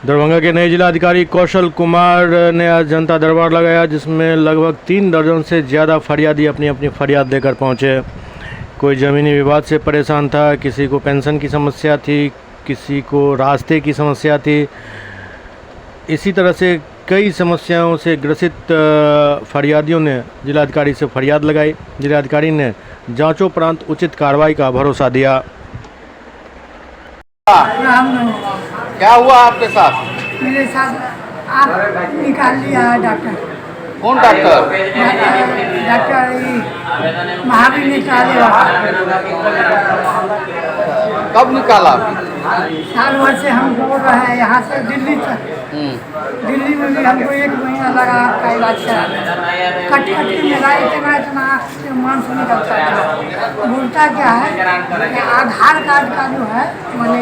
दरभंगा के नए जिलाधिकारी कौशल कुमार ने आज जनता दरबार लगाया, जिसमें लगभग 3 दर्जन से ज़्यादा फरियादी अपनी अपनी फरियाद लेकर पहुंचे। कोई ज़मीनी विवाद से परेशान था, किसी को पेंशन की समस्या थी, किसी को रास्ते की समस्या थी। इसी तरह से कई समस्याओं से ग्रसित फरियादियों ने जिलाधिकारी से फरियाद लगाई। जिलाधिकारी ने जांचोपरांत उचित कार्रवाई का भरोसा दिया। क्या हुआ आपके साथ? मेरे साथ आप निकाल लिया है डॉक्टर। कौन डॉक्टर? डॉक्टर महावीर निकाल लिया। कब निकाला? साल भर से हम बोल रहे हैं यहाँ से दिल्ली तक। दिल्ली में भी हमको 1 महीना लगा आपका इलाज कराने। कट के मेरा इतना मांस निकलता था। बोलता क्या है कि आधार कार्ड का जो है मैंने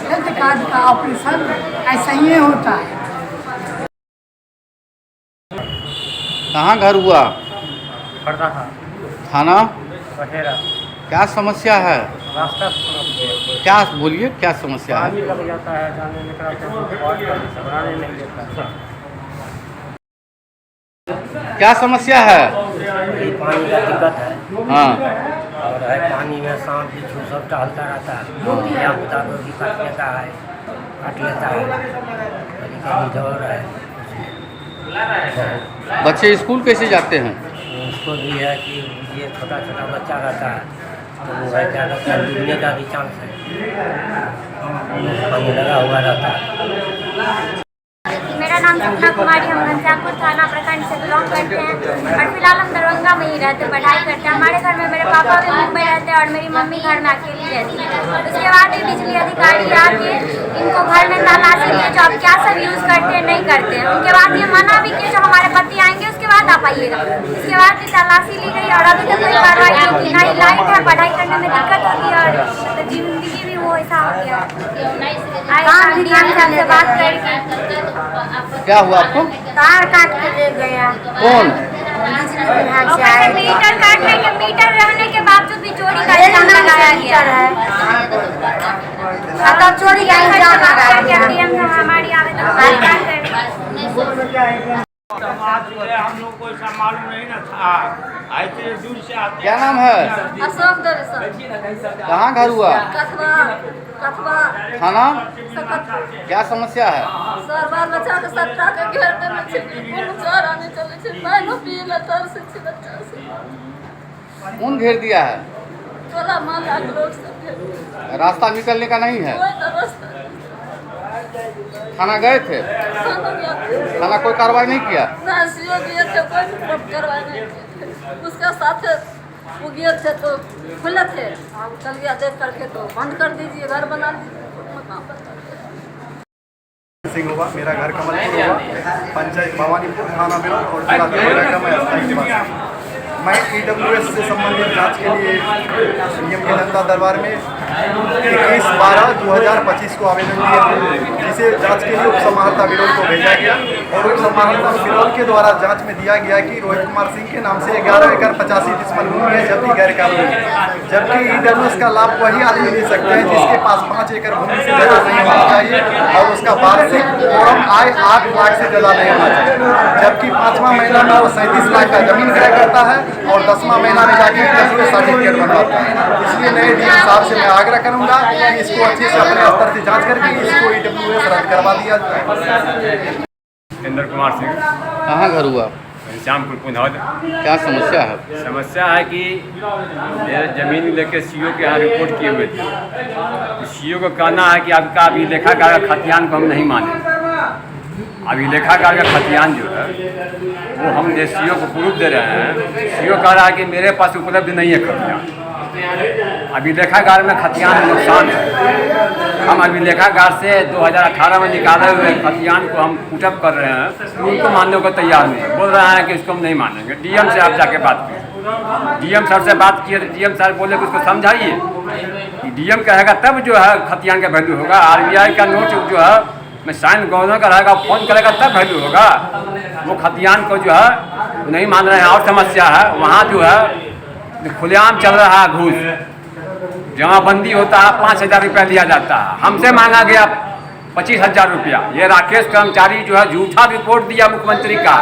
हेल्थ कार्ड का ऑपरेशन ऐसा ही होता है। कहाँ घर हुआ? थाना? क्या समस्या है? रास्ता क्या बोलिए, क्या समस्या है? पानी लग जाता है, जाने निकलते हैं, बनाने नहीं देता। क्या समस्या है? ये पानी का दिक्कत है। हाँ, और है पानी में सांप बिच्छू सब टहलता रहता है। या बता को भी काट लेता है, कभी कभी दौड़ है। बच्चे स्कूल कैसे जाते हैं? उसको भी है कि ये छोटा छोटा बच्चा रहता है तो वो है क्या रहता है, डूबने का भी चांस है। पानी लगा हुआ रहता है। मेरा नाम सपना कुमारी, हम घनश्यामपुर थाना प्रखंड से बिलोंग करते हैं और फिलहाल हम दरभंगा में ही रहते, पढ़ाई करते हैं। हमारे घर में मेरे पापा भी मुंबई रहते हैं और मेरी मम्मी घर में अकेली रहती है। उसके बाद ही बिजली अधिकारी आके इनको घर में तलाशी लिए जो आप क्या सब यूज़ करते हैं नहीं करते हैं। उनके बाद ये मना भी किया जो हमारे पति आएंगे उसके बाद आप आइएगा। इसके बाद भी तलाशी ली गई और अभी तक कोई कार्रवाई नहीं की। ना ही लाइट है, पढ़ाई करने में दिक्कत होती है और जिंदगी भी वो ऐसा हो गया। से बात करके क्या हुआ आपको? तार काट के दे गया। कौन? मीटर काटने के, मीटर रहने के बावजूद भी चोरी का इल्जाम लगाया गया है। चोरी का इल्जाम लगाया गया है। हमारी आवेदन हम लोग को ऐसा मालूम नहीं ना था, आए थे दूर से आते। क्या नाम है? अशोक दर्शन। कहाँ घर हुआ? कथवा थाना? सकत। क्या समस्या है? सर बाल बच्चा के सट्टा के घेरने में छै, कोनो चार आने चले छै, माइनो पिए तर से छै बच्चा से। कौन घेर दिया है? टोला माला के लोग सब घेर। रास्ता निकलने का नहीं है? कोई ना रास्ता। थाना गए थे? खाना गया थे। थाना कोई कार्रवाई नहीं किया? ना सीओ गए थे, कोई करवाई नहीं थे। उसके साथ वो गए थे तो खुले थे, हम चल गया देख करके तो बंद कर दीजिए, घर बना दीजिए, मकान सिंह हुआ। मेरा घर कमलपुर हुआ, पंचायत भवानीपुर, थाना बिलोर और जिला दरभंगा का मैं अस्थायी निवासी। मैं EWS से संबंधित जांच के लिए सीएम के जनता दरबार में 21/12/2025 को आवेदन दिए थे, जिसे जांच के लिए उप समाहर्ता बिलोर को भेजा गया और उप समाहर्ता बिलोर के द्वारा जांच में दिया गया कि रोहित कुमार सिंह के नाम से 11 एकड़ 85 डिसमल भूमि है, जबकि गैर कानूनी है। जबकि EWS का लाभ वही आदमी ले सकते हैं जिसके पास 5 एकड़ भूमि से ज़्यादा नहीं होना चाहिए और उसका वार्षिक फोरम आय 8 लाख से ज़्यादा नहीं होना चाहिए। जबकि 5वां महीना में वो 37 लाख का जमीन क्रय करता है और 10वां महीना में जाके EWS सर्टिफिकेट बनवाता है। इसलिए नए डीएम साहब से मैं आग्रह करूंगा कि इसको अच्छे से अपने स्तर से जांच करके इसको EWS रद्द करवा दिया जाए। इंद्र कुमार सिंह, कहाँ घर हुआ? घनश्यामपुर पुनौद। क्या समस्या है? समस्या है कि मेरे ज़मीन लेके सीओ के यहाँ रिपोर्ट किए हुए थे। तो सीओ को कहना है कि आपका अभी लेखाकार का खतियान को हम नहीं माने। अभी लेखाकार का खतियान जो है वो हम सीओ को प्रूफ दे रहे हैं। सीओ कह रहा है कि मेरे पास उपलब्ध नहीं है खतियान। अभी लेखागार में खतियान नुकसान है। हम अभी लेखागार से 2018 में निकाले हुए खतियान को हम पुटअप कर रहे हैं, तो उनको मानने को तैयार नहीं, बोल रहे हैं कि इसको हम नहीं मानेंगे। डीएम से आप जाके बात कीजिए। डीएम सर से बात किए तो डीएम सर बोले कि उसको समझाइए। डीएम कहेगा तब जो है खतियान का वैल्यू होगा। RBI का नोट जो है मैं साइन गवर्नर का रहेगा, फोन करेगा तब वैल्यू होगा। वो खतियान को जो है नहीं मान रहे हैं। और समस्या है वहाँ जो है खुलेआम चल रहा है घूस। जमाबंदी होता है 5,000 रुपया लिया जाता है, हमसे मांगा गया 25,000 रुपया। ये राकेश कर्मचारी जो है झूठा रिपोर्ट दिया मुख्यमंत्री का,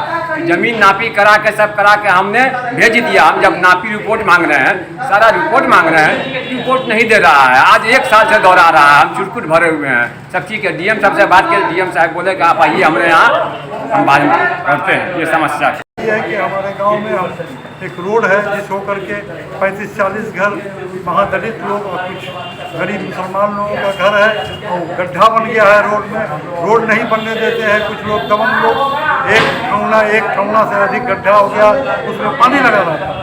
जमीन नापी करा के सब करा के हमने भेज दिया। हम जब नापी रिपोर्ट मांग रहे हैं, सारा रिपोर्ट मांग रहे हैं, रिपोर्ट नहीं दे रहा है। आज 1 साल से दौड़ा रहा है, हम चुटकुट भरे हुए हैं सब चीज़ के। डीएम साहब से बात किए, डीएम साहब बोले कि आप आइए हमारे यहाँ, हम बात करते हैं। ये समस्या ये है कि हमारे गांव में हम एक रोड है जिस होकर के 35-40 घर महादलित लोग और कुछ गरीब मुसलमान लोगों का घर है और गड्ढा बन गया है रोड में। रोड नहीं बनने देते हैं कुछ लोग, दबंग लोग। एक ठौना से अधिक गड्ढा हो गया, उसमें पानी लगा रहता है।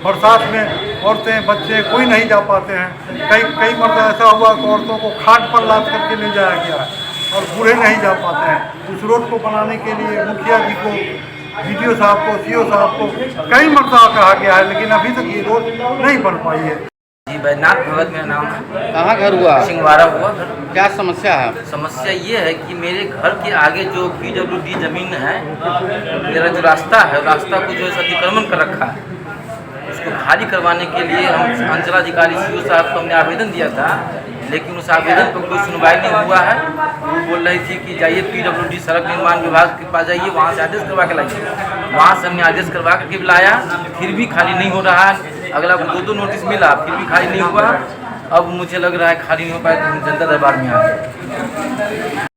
बरसात में औरतें बच्चे कोई नहीं जा पाते हैं। कई मरतबा ऐसा हुआ कि औरतों को खाट पर लाद करके ले जाया गया है और बूढ़े नहीं जा पाते हैं। उस रोड को बनाने के लिए मुखिया जी को, वीडियो साहब को, सीओ साहब को कई मरतबा कहा गया है, लेकिन अभी तक ये रोड नहीं बन पाई है। जी बैजनाथ भगत मेरा नाम है। कहाँ घर हुआ? सिंहवाड़ा हुआ। क्या समस्या है? समस्या ये है कि मेरे घर के आगे जो PWD जमीन है, मेरा जो रास्ता है, रास्ता को जो है अतिक्रमण कर रखा है। उसको खाली करवाने के लिए हम अंचलाधिकारी सीओ साहब को हमने आवेदन दिया था, लेकिन उस आवेदन पर कोई सुनवाई नहीं हुआ है। वो बोल रही थी कि जाइए PWD सड़क निर्माण विभाग के पास जाइए, वहाँ से आदेश करवा के लाइए। वहाँ से हमने आदेश करवा करके लाया, फिर भी खाली नहीं हो रहा है। अगला 2 नोटिस मिला, फिर भी खाली नहीं हुआ। अब मुझे लग रहा है खाली नहीं हो पाए तो जनता दरबार में आ